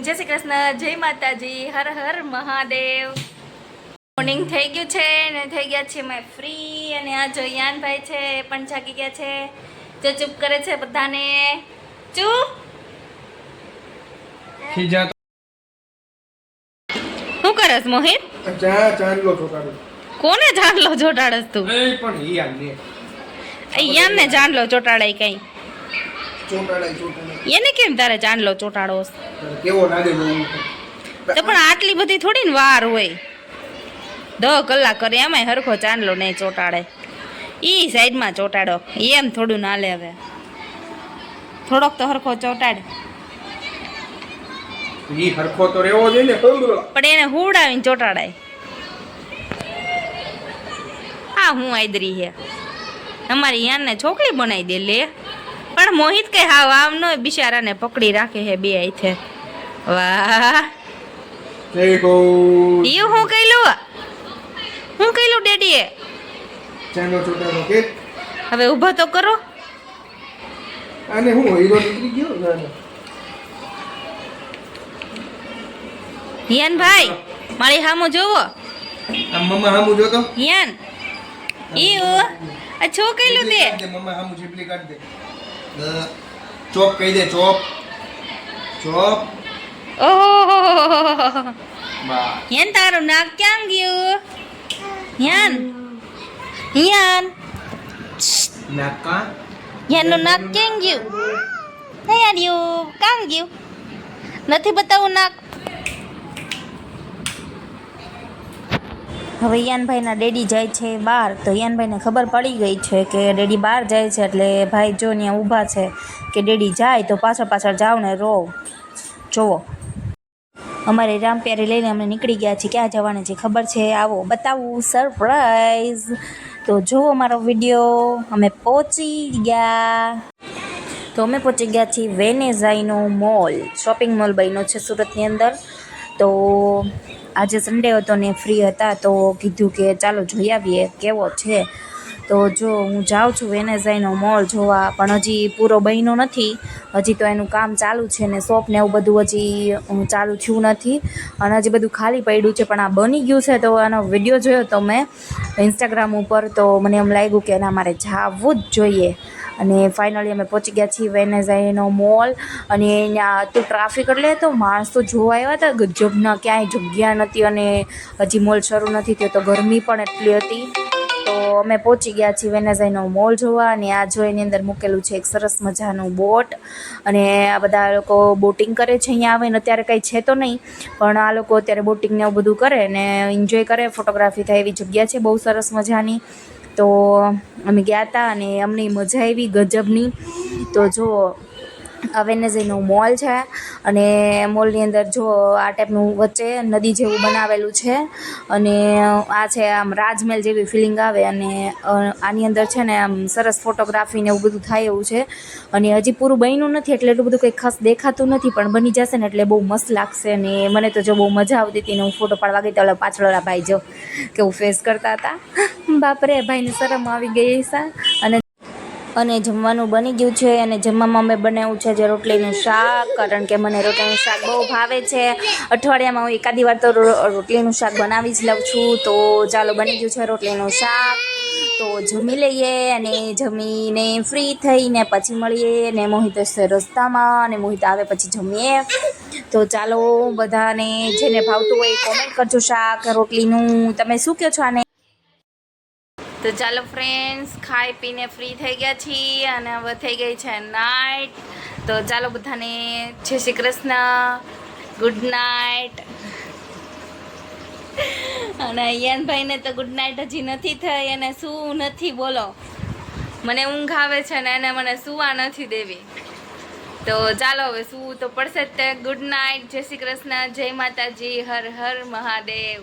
જય શ્રી કૃષ્ણ, જય માતાજી, હર હર મહાદેવ। મોર્નિંગ થઈ ગયું છે ને થઈ ગયા છે મેં ફ્રી। અને આ જો યાનભાઈ છે એ પણ જાગી ગયા છે, જો ચૂપ કરે છે બધાને, ચૂપ। શું કરસ મોહિત? ચાંદલો ચોટાડો। કોને ચાંદલો ચોટાડસ તું? પણ યાનને ચાંદલો ચોટાડાય કઈ? ચોટાડાય એને કેમ તારે ચાંદલો ચોટાડોસ? કેવો લાગે તો પણ આટલી બધી થોડી ને વાર હોય, 10 કલાક કરે એમાંય હરખો ચાંદલો નહીં ચોટાડે। ઈ સાઈડમાં ચોટાડો, એમ થોડું ના લે, હવે થોડોક તો હરખો ચોટાડ। ઈ હરખો તો રેવો જોઈએ ને, પણ એને હુડાવીને ચોટાડાય। હા હું આદરી હે અમારી યાનને છોકરી બનાવી દે લે। પણ મોહિત કઈ હાવ આમ નો બિચારાને પકડી રાખે હે બે હાથે। વાહ, ઈ હું કઈલું ડેડીએ? ચાંદલો ચોટાડો કે હવે ઊભો તો કરો। આને હું હીરો નીકળી ગયો ના યાન ભાઈ મારી હામો જોવો। આ મમ્મા હામુ જોતો યાન ઈ આ છો કઈલું તે મમ્મા હામુ જીપલી કાઢ દે, ચોપ કહી દે, ચોપ ચોપ। ઓહો બા યાન તારું નાક ક્યાં ગયું? યાન યાન નાકા યાનનું નાક ક્યાં ગયું? નહીં આર્યું કાં ગયું? નથી બતાવું નાક। હવે યાનભાઈના ડેડી જાય છે બહાર, તો યાનભાઈને ખબર પડી ગઈ છે કે ડેડી બહાર જાય છે, એટલે ભાઈ જો ત્યાં ઊભા છે કે ડેડી જાય તો પાછળ પાછળ જાઓ ને રો જોવો। અમારે રામપ્યારી લઈને અમે નીકળી ગયા છીએ, ક્યાં જવાના છે ખબર છે? આવો બતાવું સરપ્રાઈઝ। તો જુઓ મારો વિડીયો। અમે પહોંચી ગયા છીએ વેનેઝાઈનો મોલ, શોપિંગ મોલ બન્યો છે સુરતની અંદર। તો આજે સન્ડે હતો ને ફ્રી હતા, તો કીધું કે ચાલો જોઈ આવીએ કેવો છે। તો જો હું જાઉં છું વેનેઝાઈનો મોલ જોવા, પણ હજી પૂરો બન્યો નથી, હજી તો એનું કામ ચાલુ છે ને શોપ ને એવું બધું હજી ચાલુ થયું નથી, અને હજી બધું ખાલી પડ્યું છે। પણ આ બની ગયું છે, તો આનો વિડીયો જોયો તો મેં ઇન્સ્ટાગ્રામ ઉપર, તો મને એમ લાગ્યું કે ના મારે જવું જ જોઈએ। અને ફાઇનલી અમે પહોંચી ગયા છીએ વેનેઝાઈનો મોલ। અને અહીંયા તો ટ્રાફિક એટલે તો માણસો જોવા આવ્યા હતા ગજબના, ક્યાંય જગ્યા નથી, અને હજી મોલ શરૂ નથી થયો તો ગરમી પણ એટલી હતી। તો અમે પહોંચી ગયા છીએ વેનેઝાઈનો મોલ જોવા। અને આ જો એની અંદર મૂકેલું છે એક સરસ મજાનું બોટ, અને આ બધા લોકો બોટિંગ કરે છે અહીંયા આવે ને। અત્યારે કંઈ છે તો નહીં, પણ આ લોકો અત્યારે બોટિંગને એવું બધું કરે ને એન્જોય કરે, ફોટોગ્રાફી થાય એવી જગ્યા છે બહુ સરસ મજાની। તો અમે ગયા હતા અને અમને મજા આવી ગજબની। તો જો આ વેનેઝાઈનો મોલ છે, અને મોલની અંદર જો આ ટાઈપનું વચ્ચે નદી જેવું બનાવેલું છે, અને આ છે આમ રાજમહેલ જેવી ફિલિંગ આવે, અને આની અંદર છે ને આમ સરસ ફોટોગ્રાફી ને એવું બધું થાય એવું છે। અને હજી પૂરું બન્યું નથી એટલે એટલું બધું કંઈ ખાસ દેખાતું નથી, પણ બની જશે ને એટલે બહુ મસ્ત લાગશે। અને મને તો જો બહુ મજા આવતી હતી ને હું ફોટો પાડવા ગઈ તો પાછળવાળા ભાઈ જો કેવું ફેસ કરતા હતા, બાપરે ભાઈને શરમ આવી ગઈ છે। અને જમવાનું બની ગયું છે, અને જમવામાં અમે બનાવ્યું છે જે રોટલીનું શાક, કારણ કે મને રોટલીનું શાક બહુ ભાવે છે। અઠવાડિયામાં હું એકાદી વાર તો રોટલીનું શાક બનાવી જ લઉં છું। તો ચાલો બની ગયું છે રોટલીનું શાક, તો જમી લઈએ, અને જમીને ફ્રી થઈને પછી મળીએ। ને મોહિત હશે રસ્તામાં, અને મોહિત આવે પછી જમીએ। તો ચાલો બધાને જેને ભાવતું હોય કોમેન્ટ કરજો શાક રોટલીનું, તમે શું કહો છો આને? તો ચાલો ફ્રેન્ડ્સ, ખાઈ પીને ફ્રી થઈ ગયા છીએ, અને હવે થઈ ગઈ છે નાઇટ। તો ચાલો બધાને જય શ્રી કૃષ્ણ, ગુડ નાઇટ। અને યાનભાઈને તો ગુડ નાઇટ હજી નથી થઈ, અને શું નથી બોલો, મને ઊંઘ આવે છે ને એને મને સુવા નથી દેવી। તો ચાલો હવે સૂવું તો પડશે જ તે। ગુડ નાઇટ, જય શ્રી કૃષ્ણ, જય માતાજી, હર હર મહાદેવ।